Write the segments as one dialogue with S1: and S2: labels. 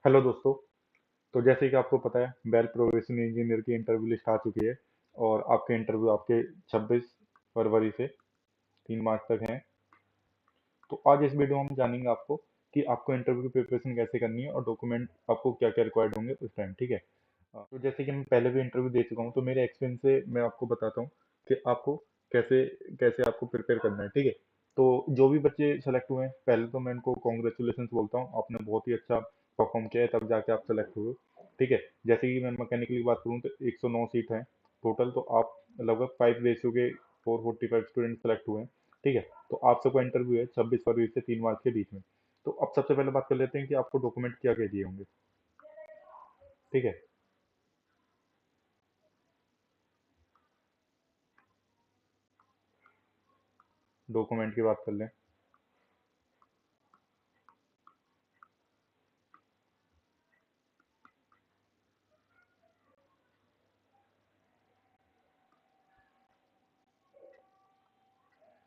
S1: Hello दोस्तों। तो जैसे कि आपको पता है बेल प्रोग्रेसिव इंजीनियर की इंटरव्यू लिस्ट आ चुकी है और आपके इंटरव्यू आपके 26 फरवरी से 3 मार्च तक हैं। तो आज इस वीडियो में हम जानेंगे आपको कि आपको इंटरव्यू की प्रिपरेशन कैसे करनी है और डॉक्यूमेंट आपको क्या क्या रिक्वायर्ड होंगे उस टाइम, ठीक है। तो जैसे कि मैं पहले भी इंटरव्यू दे चुका हूँ तो मेरे एक्सपीरियंस से मैं आपको बताता हूँ कि आपको कैसे कैसे आपको प्रिपेयर करना है, ठीक है। तो जो भी बच्चे सेलेक्ट हुए हैं पहले तो मैं इनको कॉन्ग्रेचुलेशन बोलता हूँ, आपने बहुत ही अच्छा परफॉर्म किया है तब जाके आप सेलेक्ट हुए हो, ठीक है। जैसे कि मैं मैकेनिकल की बात करूँ तो 109 सीट है टोटल, तो आप लगभग 5 रेशियो के 445 स्टूडेंट सेलेक्ट हुए हैं, ठीक है। तो आप सबका इंटरव्यू है 26 फरवरी से 3 मार्च के बीच में। तो अब सबसे पहले बात कर लेते हैं कि आपको डॉक्यूमेंट क्या क्या दिए होंगे, ठीक है। डॉक्यूमेंट की बात कर लें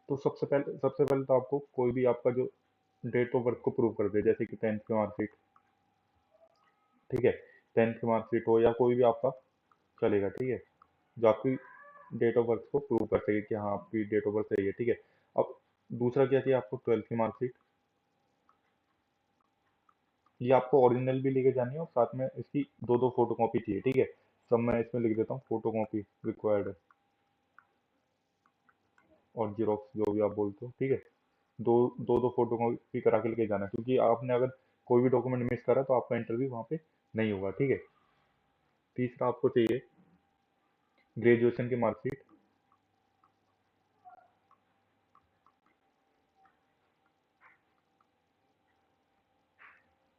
S1: तो सबसे पहले तो आपको कोई भी आपका जो डेट ऑफ बर्थ को प्रूव कर दे, जैसे कि 10th की मार्कशीट, ठीक है। 10th की मार्कशीट हो या कोई भी आपका चलेगा, ठीक है, जो आपकी डेट ऑफ बर्थ को प्रूव कर सके कि हाँ आपकी डेट ऑफ बर्थ सही है, ठीक है। अब दूसरा क्या चाहिए आपको, 12th की मार्कशीट। ये आपको ओरिजिनल भी लेके जानी है और साथ में इसकी दो दो फोटो कॉपी चाहिए, ठीक है। सब मैं इसमें लिख देता हूँ, फोटो कॉपी रिक्वायर्ड है और जीरोक्स जो भी आप बोलते हो, ठीक है। दो दो दो फोटो कॉपी करा के लेके जाना है, क्योंकि आपने अगर कोई भी डॉक्यूमेंट मिस करा तो आपका इंटरव्यू वहाँ पे नहीं होगा, ठीक है। तीसरा आपको चाहिए ग्रेजुएशन की मार्कशीट।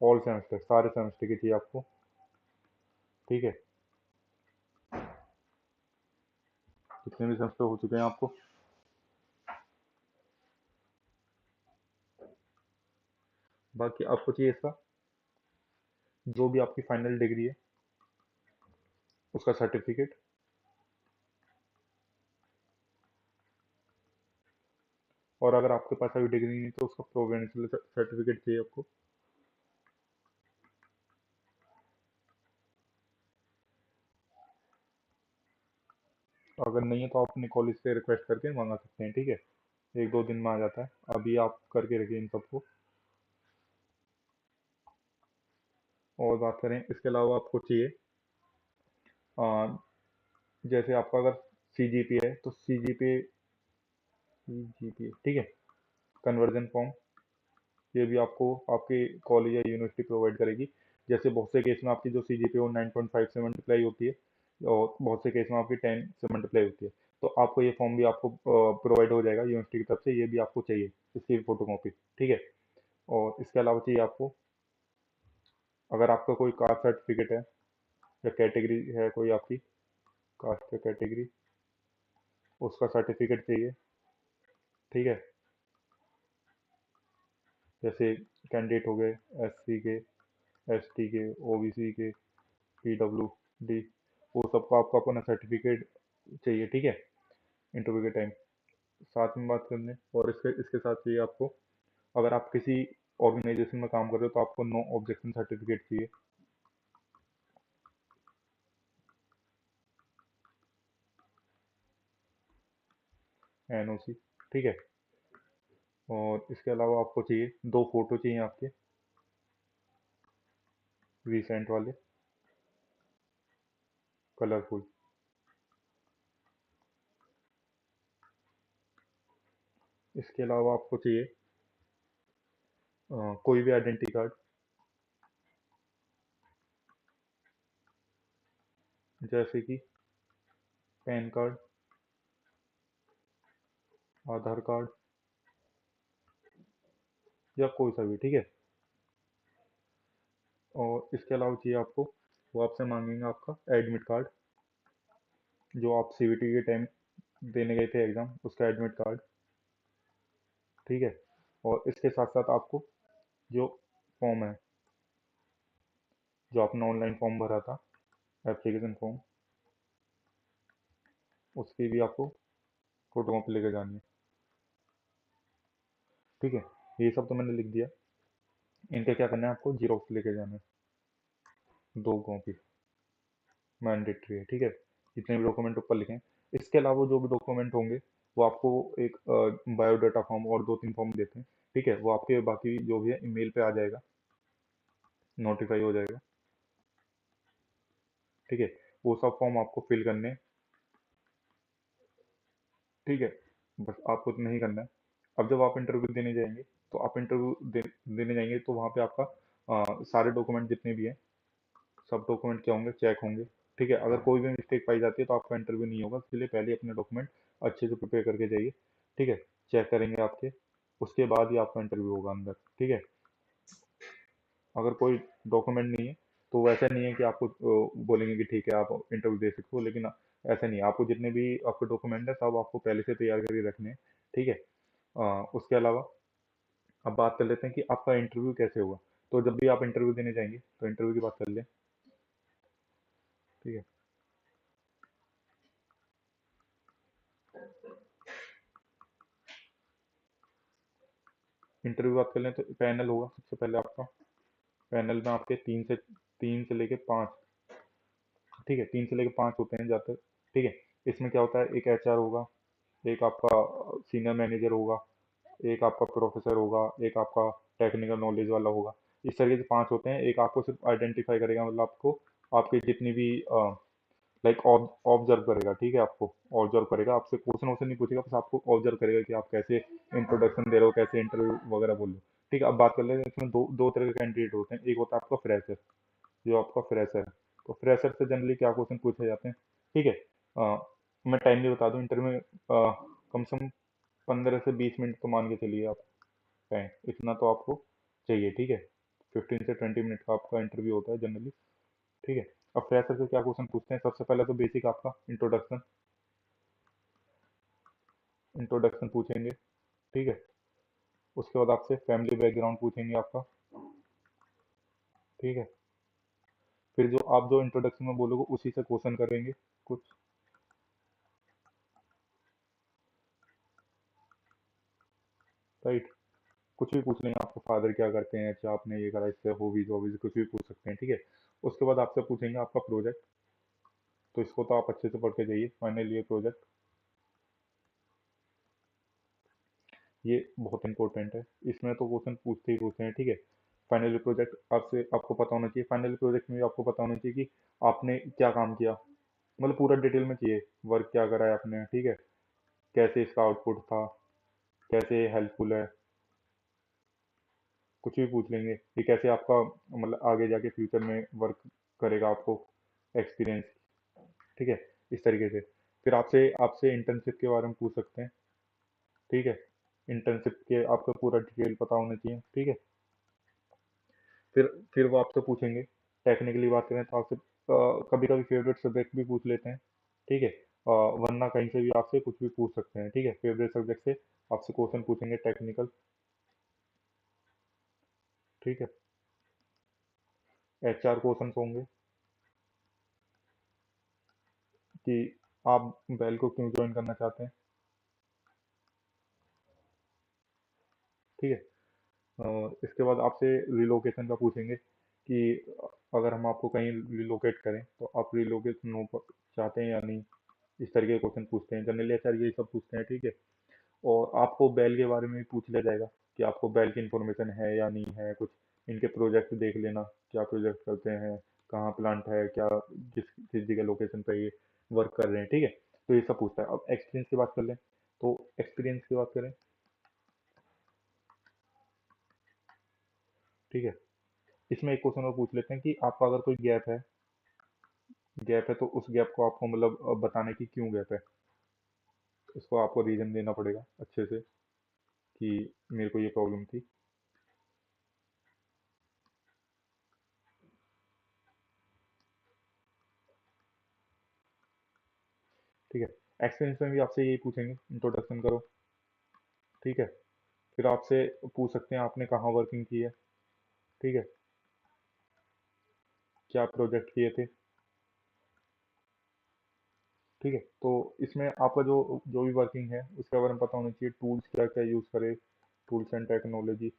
S1: ऑल सेमेस्टर, सारे सेमेस्टर की चाहिए आपको, ठीक है। जितने भी सेमेस्टर हो चुके हैं आपको। बाकी आपको चाहिए इसका जो भी आपकी फाइनल डिग्री है उसका सर्टिफिकेट, और अगर आपके पास अभी डिग्री नहीं है तो उसका प्रोविंशियल सर्टिफिकेट चाहिए आपको। अगर नहीं है तो आप अपने कॉलेज से रिक्वेस्ट करके मंगा सकते हैं, ठीक है। 1-2 दिन में आ जाता है, अभी आप करके रखिए इन सबको। और बात करें इसके अलावा आपको चाहिए जैसे आपका अगर CGPA है तो CGPA, ठीक है, कन्वर्जन फॉर्म, ये भी आपको आपके कॉलेज या यूनिवर्सिटी प्रोवाइड करेगी। जैसे बहुत से केस में आपकी जो CGPA वो 9.5 से मल्टीप्लाई होती है और बहुत से केस में आपकी 10 से मल्टीप्लाई होती है। तो आपको ये फॉर्म भी आपको प्रोवाइड हो जाएगा यूनिवर्सिटी की तरफ से, ये भी आपको चाहिए इसकी फोटो कॉपी, ठीक है। और इसके अलावा चाहिए आपको, अगर आपका कोई कास्ट सर्टिफिकेट है या कैटेगरी है कोई आपकी, कास्ट या कैटेगरी, उसका सर्टिफिकेट चाहिए, ठीक है। जैसे कैंडिडेट हो गए SC के, ST के, OBC के, PWD, वो सबको आपको अपना सर्टिफिकेट चाहिए, ठीक है, इंटरव्यू के टाइम। साथ में बात करने और इसके इसके साथ चाहिए आपको, अगर आप किसी ऑर्गेनाइजेशन में काम कर रहे हो तो आपको नो ऑब्जेक्शन सर्टिफिकेट चाहिए, NOC, ठीक है। और इसके अलावा आपको चाहिए दो फोटो चाहिए आपके रिसेंट वाले, कलरफुल। इसके अलावा आपको चाहिए कोई भी आइडेंटिटी कार्ड, जैसे कि पैन कार्ड, आधार कार्ड या कोई सा भी, ठीक है। और इसके अलावा चाहिए आपको, वो आपसे मांगेंगे आपका एडमिट कार्ड, जो आप CVT के टाइम देने गए थे एग्जाम, उसका एडमिट कार्ड, ठीक है। और इसके साथ साथ आपको जो फॉर्म है, जो आपने ऑनलाइन फॉर्म भरा था, एप्लीकेशन फॉर्म, उसकी भी आपको फोटो कॉपी लेके जानी है, ठीक है। ये सब तो मैंने लिख दिया, इनका क्या करना है, आपको जीरोक्स लेके जाना है। 2 कॉपी मैंडेटरी है, ठीक है। जितने भी डॉक्यूमेंट ऊपर लिखे हैं, इसके अलावा जो भी डॉक्यूमेंट होंगे वो आपको एक बायोडाटा फॉर्म और 2-3 फॉर्म देते हैं, ठीक है। वो आपके बाकी जो भी है ईमेल पे आ जाएगा, नोटिफाई हो जाएगा, ठीक है। वो सब फॉर्म आपको फिल करने हैं, ठीक है। बस आपको इतना ही करना है। अब जब आप इंटरव्यू देने जाएंगे, तो आप देने जाएंगे तो वहाँ पे आपका सारे डॉक्यूमेंट जितने भी हैं, सब डॉक्यूमेंट क्या होंगे, चेक होंगे, ठीक है। अगर कोई भी मिस्टेक पाई जाती है तो आपका इंटरव्यू नहीं होगा, इसलिए पहले अपने डॉक्यूमेंट अच्छे से प्रिपेयर करके जाइए, ठीक है। चेक करेंगे आपके, उसके बाद ही आपका इंटरव्यू होगा अंदर, ठीक है। अगर कोई डॉक्यूमेंट नहीं है तो वैसा नहीं है कि आपको बोलेंगे कि ठीक है आप इंटरव्यू दे सकते हो, लेकिन ऐसा नहीं है। आपको जितने भी आपके डॉक्यूमेंट है सब आपको पहले से तैयार करके रखने हैं, ठीक है। उसके अलावा अब बात कर लेते हैं कि आपका इंटरव्यू कैसे होगा। तो जब भी आप इंटरव्यू देने जाएंगे तो इंटरव्यू की बात कर लें, ठीक है। इंटरव्यू बात कर लें तो पैनल होगा सबसे पहले आपका। पैनल में आपके 3 से लेके 5, ठीक है, 3 से लेके 5 होते हैं ज़्यादातर, ठीक है। इसमें क्या होता है, एक एचआर होगा, एक आपका सीनियर मैनेजर होगा, एक आपका प्रोफेसर होगा, एक आपका टेक्निकल नॉलेज वाला होगा। इस तरीके से 5 होते हैं। एक आपको सिर्फ आइडेंटिफाई करेगा, मतलब आपको आपकी जितनी भी लाइक ऑब्जर्व करेगा, ठीक है। आपको ऑब्जर्व करेगा, आपसे क्वेश्चन वोश्चन नहीं पूछेगा, बस आपको ऑब्जर्व करेगा कि आप कैसे इंट्रोडक्शन दे रहे हो, कैसे इंटरव्यू वगैरह बोल रहे हो, ठीक है। अब बात कर लेते हैं, इसमें दो दो तरह के कैंडिडेट होते हैं। एक होता है आपका फ्रेशर, जो आपका फ्रेशर है। तो फ्रेशर से जनरली क्या क्वेश्चन पूछे जाते हैं, ठीक है। मैं टाइमली बता दूं, इंटरव्यू में कम से कम 15 से 20 मिनट तो मान के चलिए आप, टाइम इतना तो आपको चाहिए, ठीक है। 15 से 20 मिनट का आपका इंटरव्यू होता है जनरली, ठीक है। अब फ्रेशर से क्या क्वेश्चन पूछते हैं, सबसे पहले तो बेसिक आपका इंट्रोडक्शन इंट्रोडक्शन पूछेंगे, ठीक है। उसके बाद आपसे फैमिली बैकग्राउंड पूछेंगे आपका, ठीक है। फिर जो आप जो इंट्रोडक्शन में बोलोगे उसी से क्वेश्चन करेंगे कुछ, राइट। कुछ भी पूछ लेंगे, आपको फादर क्या करते हैं, अच्छा आपने ये करा, इससे हॉबीज हॉबीज कुछ भी पूछ सकते हैं, ठीक है। उसके बाद आपसे पूछेंगे आपका प्रोजेक्ट, तो इसको तो आप अच्छे से पढ़ के जाइए, फाइनल ईयर प्रोजेक्ट, ये बहुत इंपॉर्टेंट है। इसमें तो क्वेश्चन पूछते ही पूछते हैं, ठीक है। फाइनल ईयर प्रोजेक्ट आपसे आपको पता होना चाहिए। फाइनल ईयर प्रोजेक्ट में भी आपको पता होना चाहिए कि आपने क्या काम किया, मतलब पूरा डिटेल में चाहिए, वर्क क्या करा है आपने, ठीक है। कैसे इसका आउटपुट था, कैसे हेल्पफुल है, कुछ भी पूछ लेंगे। ये कैसे आपका मतलब आगे जाके फ्यूचर में वर्क करेगा, आपको एक्सपीरियंस, ठीक है, इस तरीके से। फिर आपसे आपसे इंटर्नशिप के बारे में पूछ सकते हैं, ठीक है। इंटर्नशिप के आपको पूरा डिटेल पता होना चाहिए, ठीक है। फिर वो आपसे पूछेंगे, टेक्निकली बात करें तो आपसे कभी कभी फेवरेट सब्जेक्ट भी पूछ लेते हैं, ठीक है। वरना कहीं से भी आपसे कुछ भी पूछ सकते हैं, ठीक है। फेवरेट सब्जेक्ट से आपसे क्वेश्चन पूछेंगे टेक्निकल, ठीक है। एचआर क्वेश्चन होंगे कि आप बेल को क्यों ज्वाइन करना चाहते हैं, ठीक है। इसके बाद आपसे रिलोकेशन का पूछेंगे कि अगर हम आपको कहीं रिलोकेट करें तो आप रिलोकेशन हो चाहते हैं या नहीं, इस तरीके के क्वेश्चन पूछते हैं जनरली, एचआर यही सब पूछते हैं, ठीक है। और आपको बेल के बारे में भी पूछ लिया जाएगा कि आपको बेल की इंफॉर्मेशन है या नहीं है, कुछ इनके प्रोजेक्ट देख लेना, क्या प्रोजेक्ट करते हैं, कहाँ प्लांट है, क्या किस किस जगह लोकेशन पे ये वर्क कर रहे हैं, ठीक है। तो ये सब पूछता है। अब एक्सपीरियंस की बात कर लें, तो एक्सपीरियंस की बात करें, ठीक है। इसमें एक क्वेश्चन और पूछ लेते हैं कि आपका अगर कोई गैप है तो उस गैप को आपको मतलब बताने की क्यों गैप है, इसको आपको रीजन देना पड़ेगा अच्छे से कि मेरे को ये प्रॉब्लम थी, ठीक है। एक्सपीरियंस में भी आपसे यही पूछेंगे, इंट्रोडक्शन करो, ठीक है। फिर आपसे पूछ सकते हैं आपने कहाँ वर्किंग की है, ठीक है, क्या प्रोजेक्ट किए थे, ठीक है। तो इसमें आपका जो जो भी वर्किंग है उसके बारे में पता होना चाहिए, टूल्स क्या क्या यूज़ करे, टूल्स एंड टेक्नोलॉजी,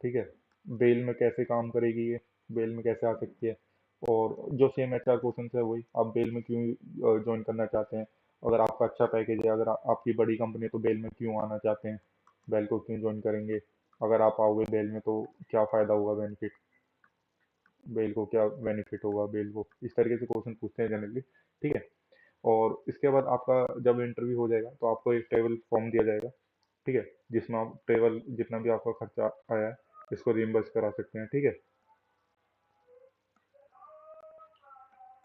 S1: ठीक है। बेल में कैसे काम करेगी ये, बेल में कैसे आ सकती है, और जो सेम एचआर क्वेश्चन है वही, आप बेल में क्यों ज्वाइन करना चाहते हैं, अगर आपका अच्छा पैकेज है, अगर आपकी बड़ी कंपनी है तो बेल में क्यों आना चाहते हैं, बेल को क्यों ज्वाइन करेंगे, अगर आप आओगे बेल में तो क्या फ़ायदा होगा, बेनिफिट, बेल को क्या बेनिफिट होगा, बेल को, इस तरीके से क्वेश्चन पूछते हैं जनरली। ठीक है। और इसके बाद आपका जब इंटरव्यू हो जाएगा तो आपको एक ट्रेवल फॉर्म दिया जाएगा। ठीक है, जिसमें आप ट्रेवल जितना भी आपका खर्चा आया है इसको रिम्बर्स करा सकते हैं। ठीक है,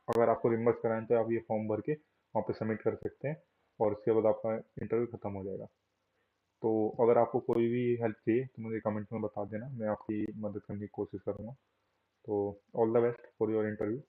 S1: अगर आपको रिम्बर्स कराना है तो आप ये फॉर्म भर के वहाँ पे सबमिट कर सकते हैं, और उसके बाद आपका इंटरव्यू खत्म हो जाएगा। तो अगर आपको कोई भी हेल्प चाहिए तो मुझे कमेंट में बता देना, मैं आपकी मदद करने की कोशिश करूँगा। तो all the best for your interview.